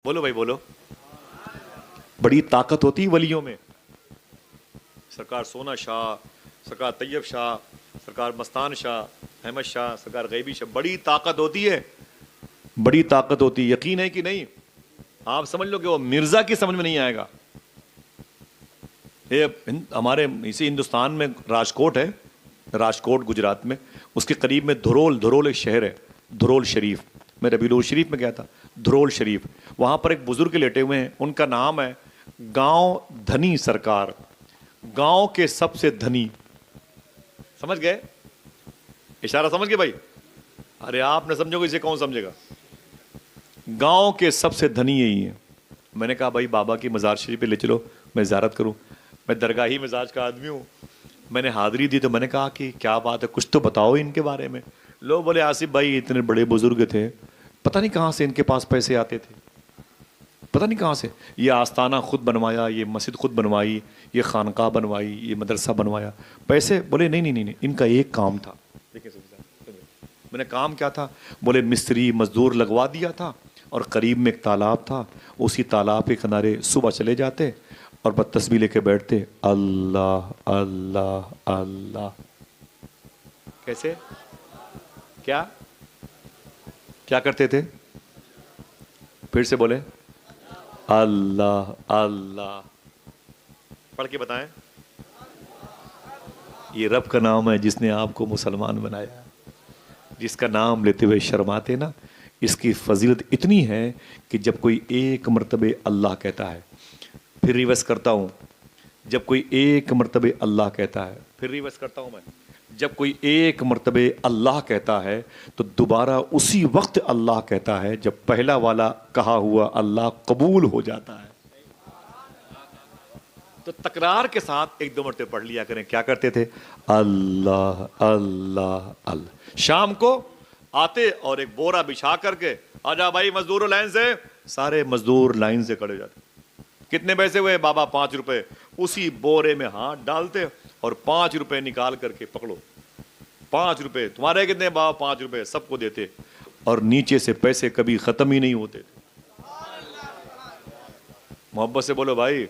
بولو بھائی بولو. بڑی طاقت ہوتی ہے ولیوں میں. سرکار سونا شاہ، سرکار طیب شاہ، سرکار مستان شاہ، احمد شاہ، سرکار غیبی شاہ، بڑی طاقت ہوتی ہے، بڑی طاقت ہوتی ہے. یقین ہے کہ نہیں؟ آپ سمجھ لو کہ وہ مرزا کی سمجھ میں نہیں آئے گا. یہ ہمارے اسی ہندوستان میں راجکوٹ ہے، راجکوٹ گجرات میں، اس کے قریب میں دھرول ایک شہر ہے، دھرول شریف. میں ربیع الاول شریف میں گیا تھا. دھرول شریف، وہاں پر ایک بزرگ لیٹے ہوئے ہیں، ان کا نام ہے گاؤں دھنی سرکار. گاؤں کے سب سے دھنی. سمجھ گئے اشارہ؟ سمجھ گئے بھائی؟ ارے آپ نے سمجھو گے اسے کون سمجھے گا؟ گاؤں کے سب سے دھنی یہی ہیں. میں نے کہا بھائی بابا کی مزار شریف پہ لے چلو، میں زیارت کروں. میں درگاہی مزاج کا آدمی ہوں. میں نے حاضری دی تو میں نے کہا کہ کیا بات ہے، کچھ تو بتاؤ ان کے بارے میں. لوگ بولے آصف بھائی اتنے بڑے بزرگ تھے، پتہ نہیں کہاں سے ان کے پاس پیسے آتے تھے، پتہ نہیں کہاں سے. یہ آستانہ خود بنوایا، یہ مسجد خود بنوائی، یہ خانقاہ بنوائی، یہ مدرسہ بنوایا. پیسے؟ بولے نہیں، ان کا ایک کام تھا. میں نے کام کیا تھا؟ بولے مستری مزدور لگوا دیا تھا، اور قریب میں ایک تالاب تھا، اسی تالاب کے کنارے صبح چلے جاتے اور بس تسبیح لے کے بیٹھتے، اللہ اللہ اللہ. کیسے؟ کیا کرتے تھے؟ پھر سے بولے اللہ اللہ. پڑھ کے بتائیں. یہ رب کا نام ہے جس نے آپ کو مسلمان بنایا. جس کا نام لیتے ہوئے شرماتے نا، اس کی فضیلت اتنی ہے کہ جب کوئی ایک مرتبہ اللہ کہتا ہے، پھر ریورس کرتا ہوں، جب کوئی ایک مرتبہ اللہ کہتا ہے، پھر ریورس کرتا ہوں میں، جب کوئی ایک مرتبہ اللہ کہتا ہے تو دوبارہ اسی وقت اللہ کہتا ہے جب پہلا والا کہا ہوا اللہ قبول ہو جاتا ہے. تو تکرار کے ساتھ ایک دو مرتبہ پڑھ لیا کریں. کیا کرتے تھے؟ اللہ اللہ اللہ. شام کو آتے اور ایک بورا بچھا کر کے، آجا بھائی مزدور لائن سے. سارے مزدور لائن سے کھڑے جاتے. کتنے پیسے ہوئے بابا؟ 5 روپے. اسی بورے میں ہاتھ ڈالتے اور 5 روپے نکال کر کے پکڑو. 5 روپے تمہارے کتنے بابا؟ 5 روپے. سب کو دیتے اور نیچے سے پیسے کبھی ختم ہی نہیں ہوتے تھے. محبت سے بولو بھائی.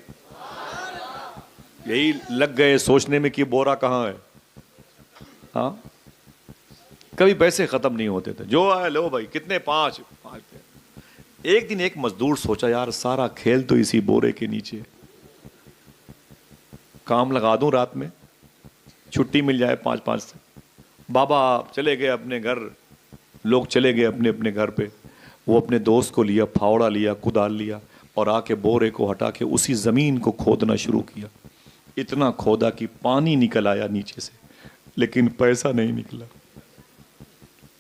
یہی لگ گئے سوچنے میں کہ بورا کہاں ہے. ہاں، کبھی پیسے ختم نہیں ہوتے تھے. جو آئے لو بھائی. کتنے؟ 5. ایک دن ایک مزدور سوچا یار سارا کھیل تو اسی بورے کے نیچے، کام لگا دوں رات میں، چھٹی مل جائے 5 سے. بابا چلے گئے اپنے گھر، لوگ چلے گئے اپنے اپنے گھر پہ. وہ اپنے دوست کو لیا، پھاوڑا لیا، کدال لیا اور آ کے بورے کو ہٹا کے اسی زمین کو کھودنا شروع کیا. اتنا کھودا کہ پانی نکل آیا نیچے سے، لیکن پیسہ نہیں نکلا.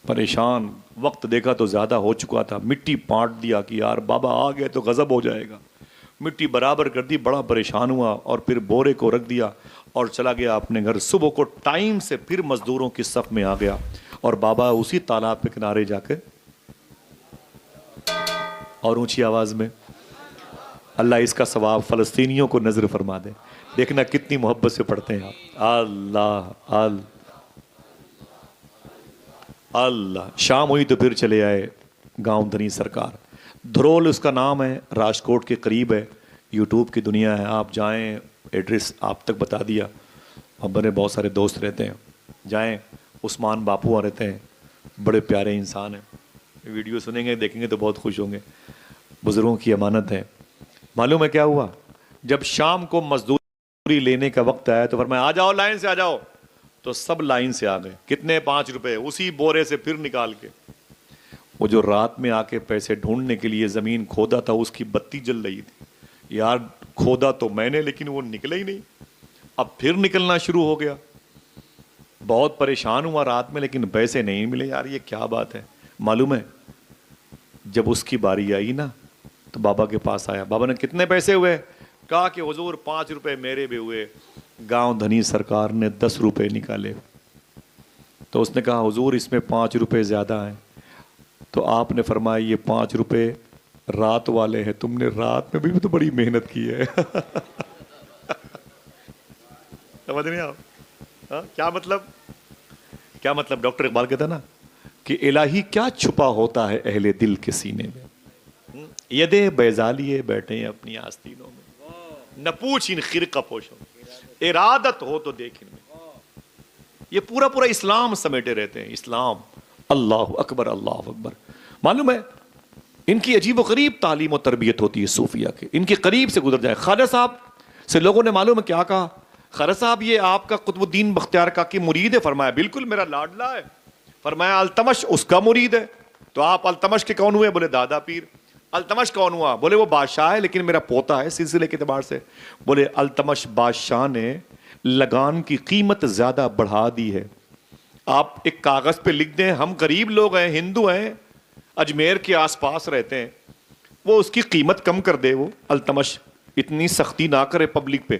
پریشان. وقت دیکھا تو زیادہ ہو چکا تھا. مٹی پانٹ دیا کہ یار بابا آ گئے تو غضب ہو جائے گا. مٹی برابر کر دی. بڑا پریشان ہوا اور پھر بورے کو رکھ دیا اور چلا گیا اپنے گھر. صبح کو ٹائم سے پھر مزدوروں کی صف میں آ گیا اور بابا اسی تالاب کے کنارے جا کے اور اونچی آواز میں اللہ اس کا ثواب فلسطینیوں کو نظر فرما دے. دیکھنا کتنی محبت سے پڑھتے ہیں آپ. اللہ اللہ اللہ. شام ہوئی تو پھر چلے آئے گاؤں دھنی سرکار. دھرول اس کا نام ہے، راجکوٹ کے قریب ہے. یوٹیوب کی دنیا ہے، آپ جائیں، ایڈریس آپ تک بتا دیا. ہمارے بہت سارے دوست رہتے ہیں، جائیں. عثمان باپو وہاں رہتے ہیں، بڑے پیارے انسان ہیں. ویڈیو سنیں گے دیکھیں گے تو بہت خوش ہوں گے. بزرگوں کی امانت ہے. معلوم ہے کیا ہوا؟ جب شام کو مزدوری لینے کا وقت آیا تو فرمایا آ جاؤ لائن سے آ جاؤ. تو سب لائن سے آ گئے. کتنے؟ 5 روپے. اسی بورے سے پھر نکال کے. وہ جو رات میں آ کے پیسے ڈھونڈنے کے لیے زمین کھودا تھا اس کی بتی جل رہی تھی. یار کھودا تو میں نے لیکن وہ نکلا ہی نہیں. اب پھر نکلنا شروع ہو گیا. بہت پریشان ہوا رات میں لیکن پیسے نہیں ملے. یار یہ کیا بات ہے؟ معلوم ہے جب اس کی باری آئی نا تو بابا کے پاس آیا. بابا نے کتنے پیسے ہوئے؟ کہا کہ حضور 5 روپے میرے بھی ہوئے. گاؤں دھنی سرکار نے 10 روپے نکالے. تو اس نے کہا حضور اس میں 5 روپے زیادہ ہیں. تو آپ نے فرمایا یہ 5 روپے رات والے ہیں، تم نے رات میں بھی تو بڑی محنت کی ہے. سمجھ نہیں آپ؟ کیا مطلب؟ کیا مطلب؟ ڈاکٹر اقبال کہتا نا کہ الہی کیا چھپا ہوتا ہے اہل دل کے سینے میں. یدیں بیضا لیے بیٹھے ہیں اپنی آستینوں میں، نہ پوچھ ان خرقہ پوشوں میں، ارادت ہو تو دیکھ ان میں. یہ پورا پورا اسلام سمیٹے رہتے ہیں. اسلام، اللہ اکبر اللہ اکبر. معلوم ہے ان کی عجیب و غریب تعلیم و تربیت ہوتی ہے صوفیہ کے. ان کے قریب سے گزر جائے. خواجہ صاحب سے لوگوں نے معلوم ہے کیا کہا، خواجہ صاحب یہ آپ کا قطب الدین بختیار کاکی مرید ہے. فرمایا بالکل میرا لاڈلا ہے. فرمایا التمش اس کا مرید ہے. تو آپ التمش کے کون ہوئے؟ بولے دادا پیر. التمش کون ہوا؟ بولے وہ بادشاہ ہے لیکن میرا پوتا ہے سلسلے کے اعتبار سے. بولے التمش بادشاہ نے لگان کی قیمت زیادہ بڑھا دی ہے. آپ ایک کاغذ پہ لکھ دیں ہم غریب لوگ ہیں، ہندو ہیں، اجمیر کے آس پاس رہتے ہیں، وہ اس کی قیمت کم کر دے. وہ التمش اتنی سختی نہ کرے پبلک پہ.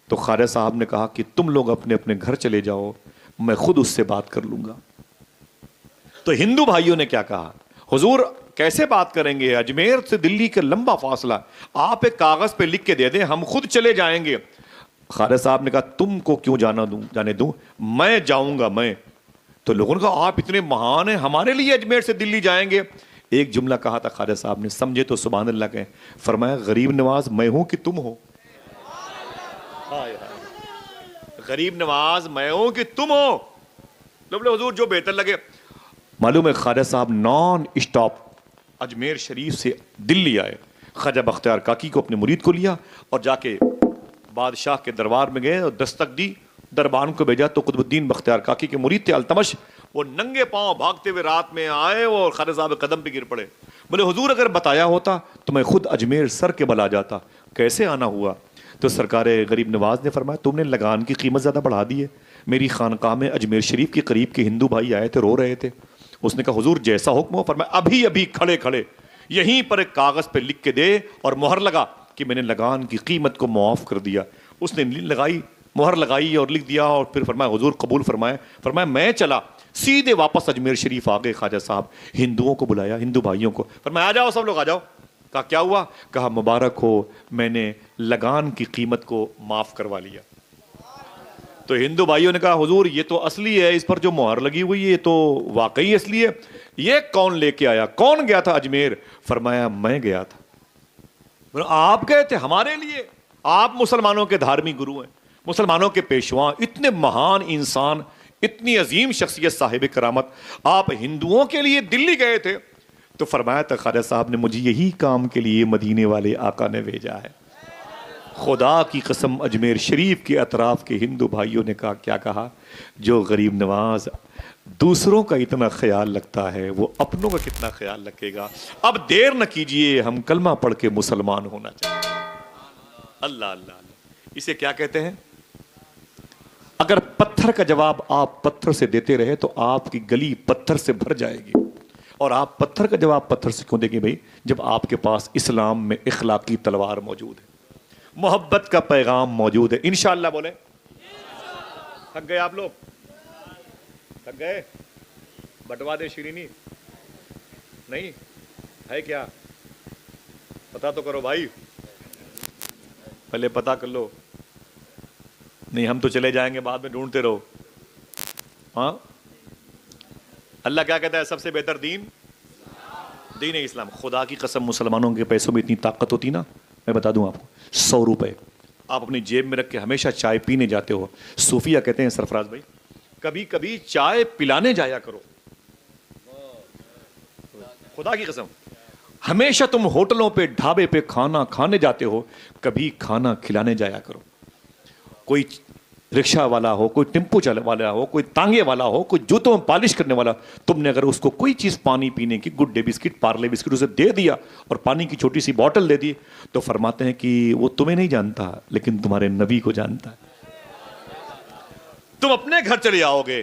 تو خواجہ صاحب نے کہا کہ تم لوگ اپنے اپنے گھر چلے جاؤ، میں خود اس سے بات کر لوں گا. تو ہندو بھائیوں نے کیا کہا، حضور کیسے بات کریں گے، اجمیر سے دلی کا لمبا فاصلہ، آپ ایک کاغذ پہ لکھ کے دے دیں ہم خود چلے جائیں گے. خواجہ صاحب نے کہا تم کو کیوں جانے دوں، میں جاؤں گا میں. تو لوگوں نے کہا آپ اتنے مہان ہیں، ہمارے لیے اجمیر سے دلی جائیں گے. ایک جملہ کہا تھا خواجہ صاحب نے، سمجھے تو سبحان اللہ کہیں. فرمایا غریب نواز میں ہوں کہ تم ہو. غریب نواز میں ہوں کہ تم ہو. بولے حضور جو بہتر لگے. معلوم ہے خواجہ صاحب نان اسٹاپ اجمیر شریف سے دلی آئے. خواجہ بختیار کاکی کو اپنے مرید کو لیا اور جا کے بادشاہ کے دربار میں گئے اور دستک دی. دربان کو بھیجا تو قطب الدین بختیار کاکی کے مرید تھے التمش. وہ ننگے پاؤں بھاگتے ہوئے رات میں آئے اور خواجہ صاحب قدم پہ گر پڑے. بولے حضور اگر بتایا ہوتا تو میں خود اجمیر سر کے بل آ جاتا، کیسے آنا ہوا؟ تو سرکار غریب نواز نے فرمایا تم نے لگان کی قیمت زیادہ بڑھا دی ہے. میری خانقاہ میں اجمیر شریف کے قریب کے ہندو بھائی آئے تھے، رو رہے تھے. اس نے کہا حضور جیسا حکم ہو. فرمایا ابھی ابھی کھڑے کھڑے یہیں پر ایک کاغذ پہ لکھ کے دے اور مہر لگا کہ میں نے لگان کی قیمت کو معاف کر دیا. اس نے لگائی، مہر لگائی اور لکھ دیا اور پھر فرمایا حضور قبول فرمائے. فرمایا میں چلا سیدھے واپس اجمیر شریف آ گئے. خواجہ صاحب ہندوؤں کو بلایا، ہندو بھائیوں کو. فرمایا آ جاؤ سب لوگ آ جاؤ. کہا کیا ہوا؟ کہا مبارک ہو میں نے لگان کی قیمت کو معاف کروا لیا. تو ہندو بھائیوں نے کہا حضور یہ تو اصلی ہے، اس پر جو مہر لگی ہوئی ہے یہ تو واقعی اصلی ہے، یہ کون لے کے آیا؟ کون گیا تھا اجمیر؟ فرمایا میں گیا تھا. آپ گئے تھے ہمارے لیے؟ آپ مسلمانوں کے دھارمک گرو ہیں، مسلمانوں کے پیشوا، اتنے مہان انسان، اتنی عظیم شخصیت صاحب کرامت، آپ ہندوؤں کے لیے دلی گئے تھے؟ تو فرمایا تھا خواجہ صاحب نے مجھے یہی کام کے لیے مدینے والے آقا نے بھیجا ہے. خدا کی قسم اجمیر شریف کے اطراف کے ہندو بھائیوں نے کہا کیا کہا، جو غریب نواز دوسروں کا اتنا خیال رکھتا ہے وہ اپنوں کا کتنا خیال رکھے گا. اب دیر نہ کیجئے، ہم کلمہ پڑھ کے مسلمان ہونا چاہتے ہیں. اللہ اللہ اللہ. اسے کیا کہتے ہیں؟ اگر پتھر کا جواب آپ پتھر سے دیتے رہے تو آپ کی گلی پتھر سے بھر جائے گی. اور آپ پتھر کا جواب پتھر سے کیوں دیں گے بھائی، جب آپ کے پاس اسلام میں اخلاقی تلوار موجود ہے، محبت کا پیغام موجود ہے. انشاءاللہ بولیں. تھک گئے آپ لوگ؟ تھک گئے؟ بٹوا دے شیرینی؟ نہیں ہے کیا؟ پتا تو کرو بھائی، پہلے پتا کر لو. نہیں ہم تو چلے جائیں گے، بعد میں ڈھونڈتے رہو. ہاں اللہ کیا کہتا ہے سب سے بہتر دین دین اسلام. خدا کی قسم مسلمانوں کے پیسوں میں اتنی طاقت ہوتی نا، میں بتا دوں آپ کو، 100 روپے آپ اپنی جیب میں رکھ کے ہمیشہ چائے پینے جاتے ہو. صوفیہ کہتے ہیں سرفراز بھائی کبھی کبھی چائے پلانے جایا کرو. خدا کی قسم ہمیشہ تم ہوٹلوں پہ ڈھابے پہ کھانا کھانے جاتے ہو، کبھی کھانا کھلانے جایا کرو. کوئی رکشہ والا ہو، کوئی ٹیمپو والا ہو، کوئی تانگے والا ہو، کوئی جوتوں میں پالش کرنے والا، تم نے اگر اس کو کوئی چیز پانی پینے کی، good day biscuit, Parle biscuit اسے دے دیا اور پانی کی چھوٹی سی بوتل دے دی، تو فرماتے ہیں کہ وہ تمہیں نہیں جانتا لیکن تمہارے نبی کو جانتا ہے. تم اپنے گھر چلے آؤ گے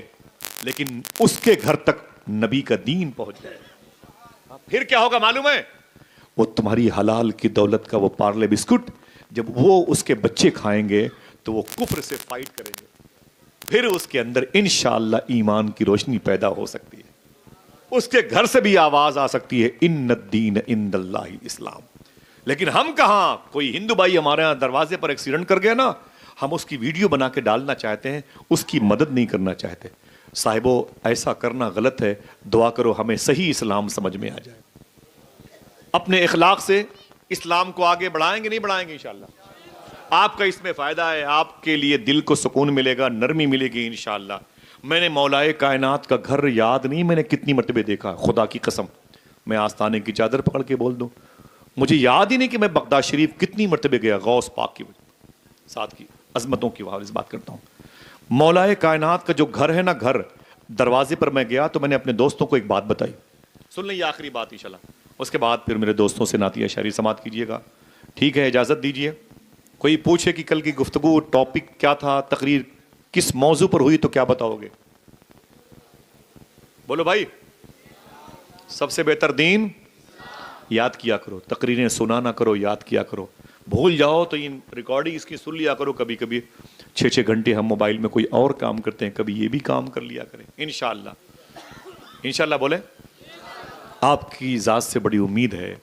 لیکن اس کے گھر تک نبی کا دین پہنچ جائے گا. پھر کیا ہوگا معلوم ہے؟ وہ تمہاری حلال کی دولت کا وہ پارلے بسکٹ جب وہ اس کے بچے کھائیں گے تو وہ کفر سے فائٹ کریں گے، پھر اس کے اندر انشاءاللہ ایمان کی روشنی پیدا ہو سکتی ہے. اس کے گھر سے بھی آواز آ سکتی ہے ان الدین عند اللہ الاسلام. لیکن ہم کہاں، کوئی ہندو بھائی ہمارے یہاں دروازے پر ایکسیڈنٹ کر گیا نا، ہم اس کی ویڈیو بنا کے ڈالنا چاہتے ہیں، اس کی مدد نہیں کرنا چاہتے. صاحبو ایسا کرنا غلط ہے، دعا کرو ہمیں صحیح اسلام سمجھ میں آ جائے. اپنے اخلاق سے اسلام کو آگے بڑھائیں گے نہیں بڑھائیں گے انشاءاللہ؟ آپ کا اس میں فائدہ ہے، آپ کے لیے دل کو سکون ملے گا، نرمی ملے گی انشاءاللہ۔ میں نے مولائے کائنات کا گھر یاد نہیں میں نے کتنی مرتبے دیکھا، خدا کی قسم میں آستانے کی چادر پکڑ کے بول دوں، مجھے یاد ہی نہیں کہ میں بغداد شریف کتنی مرتبے گیا، غوث پاک کی ساتھ کی عظمتوں کی حوالے سے بات کرتا ہوں۔ مولائے کائنات کا جو گھر ہے نا، گھر، دروازے پر میں گیا تو میں نے اپنے دوستوں کو ایک بات بتائی، سن لیں یہ آخری بات انشاءاللہ، اس کے بعد پھر میرے دوستوں سے نعتیہ شاعری سماعت کیجیے گا، ٹھیک ہے؟ اجازت دیجیے۔ کوئی پوچھے کہ کل کی گفتگو ٹاپک کیا تھا، تقریر کس موضوع پر ہوئی، تو کیا بتاؤ گے؟ بولو بھائی۔ سب سے بہتر دین، یاد کیا کرو، تقریریں سنا نہ کرو، یاد کیا کرو، بھول جاؤ تو ان ریکارڈنگ اس کی سن لیا کرو، کبھی کبھی 6 گھنٹے ہم موبائل میں کوئی اور کام کرتے ہیں، کبھی یہ بھی کام کر لیا کریں انشاءاللہ۔ انشاءاللہ بولے، آپ کی ذات سے بڑی امید ہے،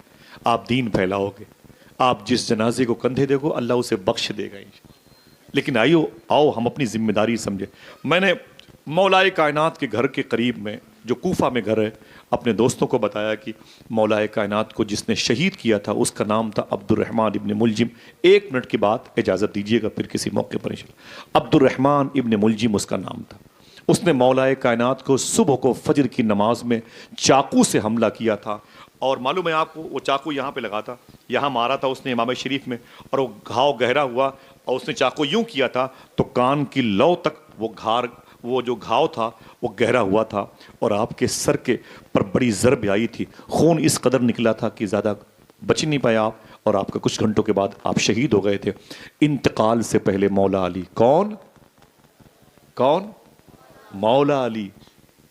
آپ دین پھیلاؤ گے، آپ جس جنازے کو کندھے دے گو اللہ اسے بخش دے گا انشاءاللہ۔ لیکن آؤ ہم اپنی ذمہ داری سمجھے۔ میں نے مولائے کائنات کے گھر کے قریب میں جو کوفہ میں گھر ہے، اپنے دوستوں کو بتایا کہ مولائے کائنات کو جس نے شہید کیا تھا اس کا نام تھا عبد الرحمن ابن ملجم۔ 1 منٹ کی بات اجازت دیجیے گا، پھر کسی موقع پر انشاءاللہ۔ عبد الرحمن ابن ملجم اس کا نام تھا۔ اس نے مولائے کائنات کو صبح کو فجر کی نماز میں چاقو سے حملہ کیا تھا، اور معلوم ہے آپ کو وہ چاقو یہاں پہ لگا تھا، یہاں مارا تھا اس نے امام شریف میں، اور وہ گھاؤ گہرا ہوا، اور اس نے چاقو یوں کیا تھا تو کان کی لو تک وہ جو گھاؤ تھا وہ گہرا ہوا تھا، اور آپ کے سر کے پر بڑی ضرب آئی تھی، خون اس قدر نکلا تھا کہ زیادہ بچ نہیں پایا آپ، اور آپ کا کچھ گھنٹوں کے بعد آپ شہید ہو گئے تھے۔ انتقال سے پہلے مولا علی، کون؟ مولا علی،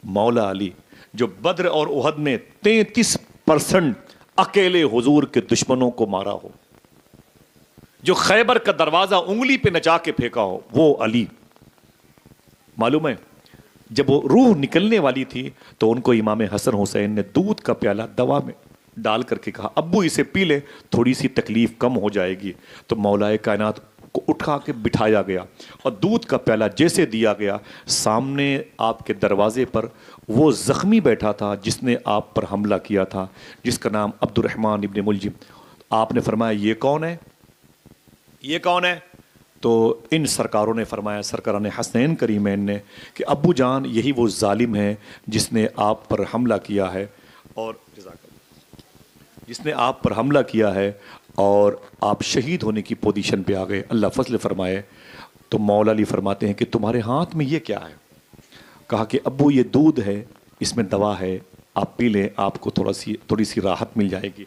مولا علی جو بدر اور احد میں 33% اکیلے حضور کے دشمنوں کو مارا ہو، جو خیبر کا دروازہ انگلی پہ نچا کے پھینکا ہو، وہ علی۔ معلوم ہے جب وہ روح نکلنے والی تھی تو ان کو امام حسن حسین نے دودھ کا پیالہ دوا میں ڈال کر کے کہا، ابو اسے پی لے، تھوڑی سی تکلیف کم ہو جائے گی۔ تو مولائے کائنات کو اٹھا کے بٹھایا گیا، اور دودھ کا پیالہ جیسے دیا گیا، سامنے آپ کے دروازے پر وہ زخمی بیٹھا تھا جس نے آپ پر حملہ کیا تھا، جس کا نام عبد الرحمن ابن ملجم۔ آپ نے فرمایا یہ کون ہے؟ یہ کون ہے؟ تو ان سرکاروں نے فرمایا، سرکاران حسنین کریمین نے، کہ ابو جان یہی وہ ظالم ہے جس نے آپ پر حملہ کیا ہے، اور جس نے آپ پر حملہ کیا ہے اور آپ شہید ہونے کی پوزیشن پہ آ گئے، اللہ فضل فرمائے۔ تو مولا علی فرماتے ہیں کہ تمہارے ہاتھ میں یہ کیا ہے؟ کہا کہ ابو یہ دودھ ہے، اس میں دوا ہے، آپ پی لیں، آپ کو تھوڑی سی راحت مل جائے گی۔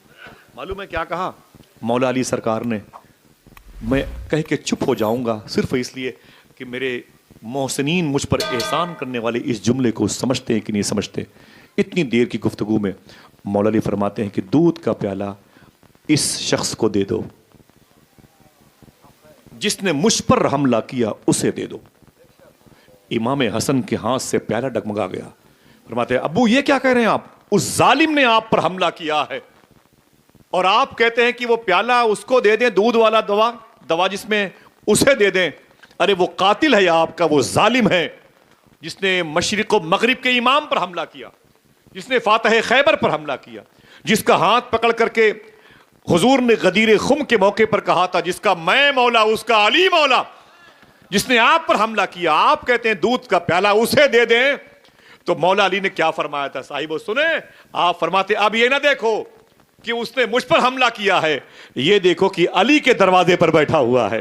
معلوم ہے کیا کہا مولا علی سرکار نے؟ میں کہہ کے چپ ہو جاؤں گا صرف اس لیے کہ میرے محسنین مجھ پر احسان کرنے والے اس جملے کو سمجھتے ہیں کہ نہیں سمجھتے۔ اتنی دیر کی گفتگو میں مولا علی فرماتے ہیں کہ دودھ کا پیالہ اس شخص کو دے دو، جس نے مجھ پر حملہ کیا اسے دے دو۔ امام حسن کے ہاتھ سے پیالہ ڈگمگا گیا۔ فرماتے ہیں ابو یہ کیا کہہ رہے ہیں آپ؟ اس ظالم نے آپ پر حملہ کیا ہے اور آپ کہتے ہیں کہ وہ پیالہ اس کو دے دیں، دودھ والا دوا جس میں، اسے دے دیں۔ ارے وہ قاتل ہے آپ کا، وہ ظالم ہے جس نے مشرق و مغرب کے امام پر حملہ کیا، جس نے فاتح خیبر پر حملہ کیا، جس کا ہاتھ پکڑ کر کے حضور نے غدیر خم کے موقع پر کہا تھا، جس کا میں مولا اس کا علی مولا، جس نے آپ پر حملہ کیا، آپ کہتے ہیں دودھ کا پیالہ اسے دے دیں۔ تو مولا علی نے کیا فرمایا تھا صاحب سنیں؟ آپ فرماتے اب یہ نہ دیکھو کہ اس نے مجھ پر حملہ کیا ہے، یہ دیکھو کہ علی کے دروازے پر بیٹھا ہوا ہے۔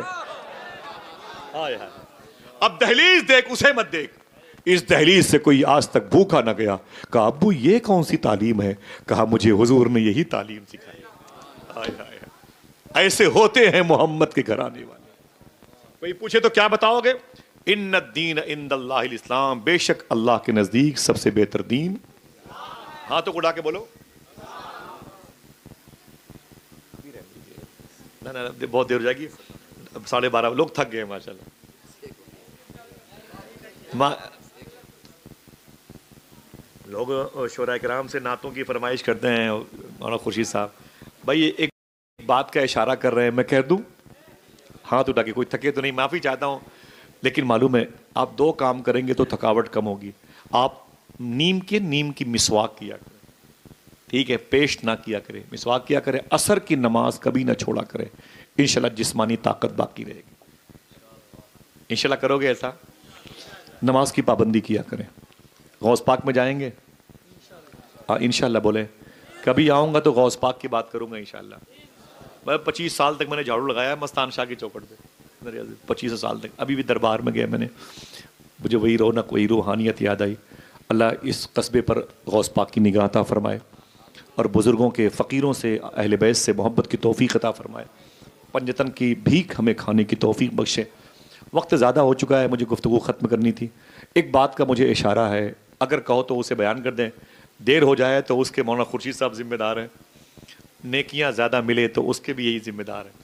اب دہلیز دیکھ، اسے مت دیکھ۔ اس دہلیز سے کوئی آج تک بھوکا نہ گیا۔ کہا ابو یہ کون سی تعلیم ہے؟ کہا مجھے حضور نے یہی تعلیم سکھائی۔ ایسے ہوتے ہیں محمد کے گھرانے والے۔ کوئی پوچھے تو کیا بتاؤ گے؟ ان الدین عند اللہ الاسلام، بے شک اللہ کے نزدیک سب سے بہتر دین، ہاتھوں کو اڑا کے بولو، بہت دیر ہو جائے گی، 12:30 لوگ تھک گئے ماشاءاللہ۔ لوگ شورا کرام سے نعتوں کی فرمائش کرتے ہیں، مولانا خورشید صاحب بھائی ایک بات کا اشارہ کر رہے ہیں، میں کہہ دوں؟ ہاتھ اٹھا کے، کوئی تھکے تو نہیں، معافی چاہتا ہوں، لیکن معلوم ہے آپ 2 کام کریں گے تو تھکاوٹ کم ہوگی۔ آپ نیم کی مسواک کیا کریں، ٹھیک ہے, پیش نہ کیا کرے, مسواک کیا کرے, عصر کی نماز کبھی نہ چھوڑا کرے, انشاءاللہ جسمانی طاقت باقی رہے گی. انشاءاللہ کرو گے ایسا؟ نماز کی پابندی کیا کریں. غوث پاک میں جائیں گے انشاءاللہ بولے. کبھی آؤں گا تو غوث پاک کی بات کروں گا انشاءاللہ. میں 25 سال تک میں نے جھاڑو لگایا مستان شاہ کی چوکھٹ پہ, 25 سال تک. ابھی بھی دربار میں گیا میں نے, مجھے وہی رونق وہی روحانیت یاد آئی. اللہ اس قصبے پر غوث پاک کی نگاہ عطا فرمائے اور بزرگوں کے, فقیروں سے, اہل بیت سے محبت کی توفیق عطا فرمائے. پنجتن کی بھیک ہمیں کھانے کی توفیق بخشے. وقت زیادہ ہو چکا ہے, مجھے گفتگو ختم کرنی تھی. ایک بات کا مجھے اشارہ ہے, اگر کہو تو اسے بیان کر دیں. دیر ہو جائے تو اس کے مولانا خورشید صاحب ذمہ دار ہیں, نیکیاں زیادہ ملے تو اس کے بھی یہی ذمہ دار ہیں.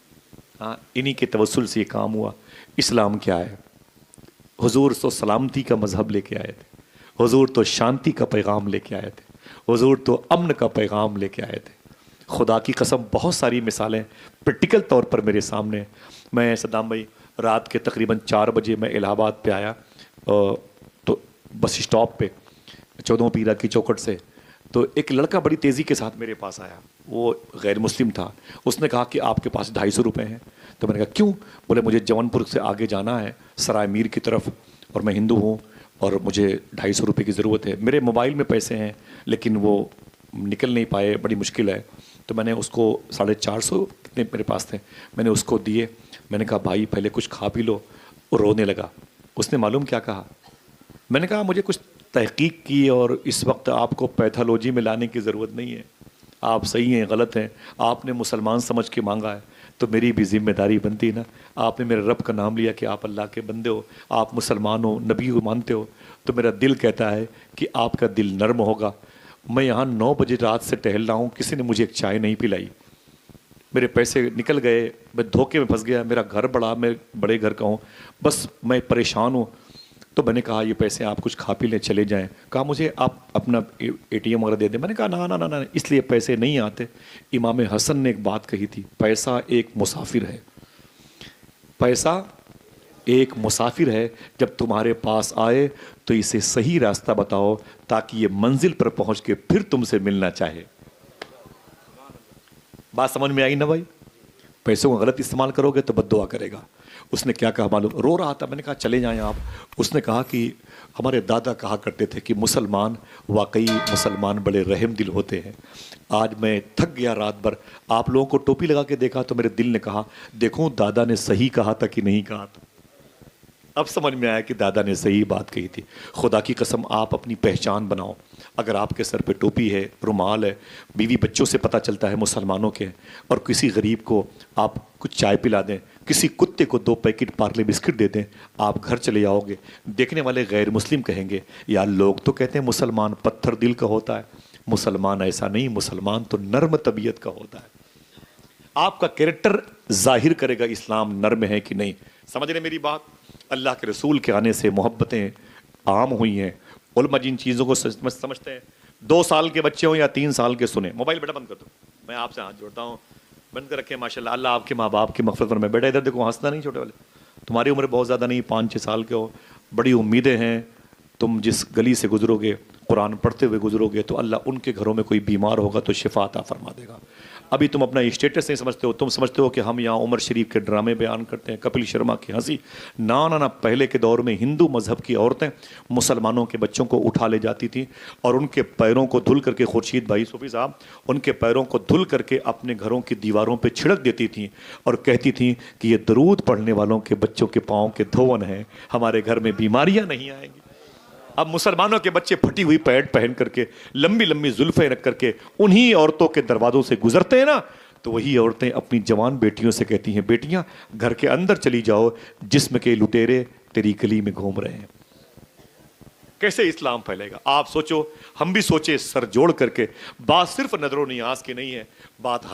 ہاں, انہی کے توسل سے یہ کام ہوا. اسلام کیا ہے؟ حضور تو سلامتی کا مذہب لے کے آئے تھے, حضور تو شانتی کا پیغام لے کے آئے تھے, حضور تو امن کا پیغام لے کے آئے تھے. خدا کی قسم بہت ساری مثالیں پریکٹیکل طور پر میرے سامنے. میں صدام بھائی رات کے تقریباً 4 بجے میں الہ آباد پہ آیا تو بس اسٹاپ پہ 14 پیرا کی چوکھٹ سے, تو ایک لڑکا بڑی تیزی کے ساتھ میرے پاس آیا. وہ غیر مسلم تھا. اس نے کہا کہ آپ کے پاس 250 روپے ہیں. تو میں نے کہا کیوں؟ بولے مجھے جون پور سے آگے جانا ہے سرائے میر کی طرف, اور میں ہندو ہوں اور مجھے 250 روپے کی ضرورت ہے. میرے موبائل میں پیسے ہیں لیکن وہ نکل نہیں پائے, بڑی مشکل ہے. تو میں نے اس کو 450 کتنے میرے پاس تھے, میں نے اس کو دیے. میں نے کہا بھائی پہلے کچھ کھا پی لو. اور رونے لگا. اس نے معلوم کیا کہا؟ میں نے کہا مجھے کچھ تحقیق کی اور اس وقت آپ کو پیتھولوجی میں لانے کی ضرورت نہیں ہے, آپ صحیح ہیں غلط ہیں, آپ نے مسلمان سمجھ کے مانگا ہے تو میری بھی ذمہ داری بنتی نا. آپ نے میرے رب کا نام لیا کہ آپ اللہ کے بندے ہو, آپ مسلمان ہو, نبی کو مانتے ہو, تو میرا دل کہتا ہے کہ آپ کا دل نرم ہوگا. میں یہاں 9 بجے رات سے ٹہل رہا ہوں, کسی نے مجھے ایک چائے نہیں پلائی, میرے پیسے نکل گئے, میں دھوکے میں پھنس گیا. میرا گھر بڑا, میں بڑے گھر کا ہوں, بس میں پریشان ہوں. تو میں نے کہا یہ پیسے آپ کچھ کھا پی لیں چلے جائیں. کہا مجھے آپ اپنا ATM وغیرہ دے دیں. میں نے کہا نا نا نا, اس لیے پیسے نہیں آتے. امام حسن نے ایک بات کہی تھی, پیسہ ایک مسافر ہے, پیسہ ایک مسافر ہے, جب تمہارے پاس آئے تو اسے صحیح راستہ بتاؤ تاکہ یہ منزل پر پہنچ کے پھر تم سے ملنا چاہے. بات سمجھ میں آئی نا بھائی؟ پیسوں کا غلط استعمال کرو گے تو بد دعا کرے گا. اس نے کیا کہا معلوم؟ رو رہا تھا. میں نے کہا چلے جائیں آپ. اس نے کہا کہ ہمارے دادا کہا کرتے تھے کہ مسلمان, واقعی مسلمان بڑے رحم دل ہوتے ہیں. آج میں تھک گیا رات بھر, آپ لوگوں کو ٹوپی لگا کے دیکھا تو میرے دل نے کہا دیکھوں دادا نے صحیح کہا تھا کہ نہیں کہا تھا. اب سمجھ میں آیا کہ دادا نے صحیح بات کہی تھی. خدا کی قسم آپ اپنی پہچان بناؤ. اگر آپ کے سر پہ ٹوپی ہے, رومال ہے, بیوی بچوں سے پتہ چلتا ہے مسلمانوں کے, اور کسی غریب کو آپ کچھ چائے پلا دیں, کسی کتے کو 2 پیکٹ پارلے بسکٹ دے دیں, آپ گھر چلے جاؤ گے. دیکھنے والے غیر مسلم کہیں گے یار لوگ تو کہتے ہیں مسلمان پتھر دل کا ہوتا ہے, مسلمان ایسا نہیں, مسلمان تو نرم طبیعت کا ہوتا ہے. آپ کا کیریکٹر ظاہر کرے گا اسلام نرم ہے کہ نہیں. سمجھ رہے میری بات؟ اللہ کے رسول کے آنے سے محبتیں عام ہوئی ہیں. علماء جن چیزوں کو سمجھتے ہیں, 2 سال کے بچے ہوں یا 3 سال کے, سنیں. موبائل بیٹا بند کر دو, میں آپ سے ہاتھ جوڑتا ہوں, بند کر رکھیں. ماشاءاللہ اللہ آپ کے ماں باپ کی مغفرت فرمائے. بیٹا ادھر دیکھو, ہنسنا نہیں چھوٹے والے, تمہاری عمر بہت زیادہ نہیں, 5-6 سال کے ہو, بڑی امیدیں ہیں. تم جس گلی سے گزرو گے, قرآن پڑھتے ہوئے گزرو گے تو اللہ ان کے گھروں میں کوئی بیمار ہوگا تو شفا عطا فرما دے گا. ابھی تم اپنا اسٹیٹس نہیں سمجھتے ہو, تم سمجھتے ہو کہ ہم یہاں عمر شریف کے ڈرامے بیان کرتے ہیں, کپل شرما کی ہنسی. نہ پہلے کے دور میں ہندو مذہب کی عورتیں مسلمانوں کے بچوں کو اٹھا لے جاتی تھیں اور ان کے پیروں کو دھل کر کے, خورشید بھائی صوفی صاحب, ان کے پیروں کو دھل کر کے اپنے گھروں کی دیواروں پہ چھڑک دیتی تھیں اور کہتی تھیں کہ یہ درود پڑھنے والوں کے بچوں کے پاؤں کے دھون ہیں, ہمارے گھر میں بیماریاں نہیں آئیں گی. اب مسلمانوں کے بچے پھٹی ہوئی پیڈ پہن کر کے, لمبی لمبی زلفیں رکھ کر کے انہی عورتوں کے دروازوں سے گزرتے ہیں نا, تو وہی عورتیں اپنی جوان بیٹیوں سے کہتی ہیں بیٹیاں گھر کے اندر چلی جاؤ, جسم کے لٹیرے تیری گلی میں گھوم رہے ہیں. کیسے اسلام پھیلے گا؟ آپ سوچو, ہم بھی سوچے سر جوڑ کر کے. بات صرف نظر و نیاز کی نہیں ہے, بات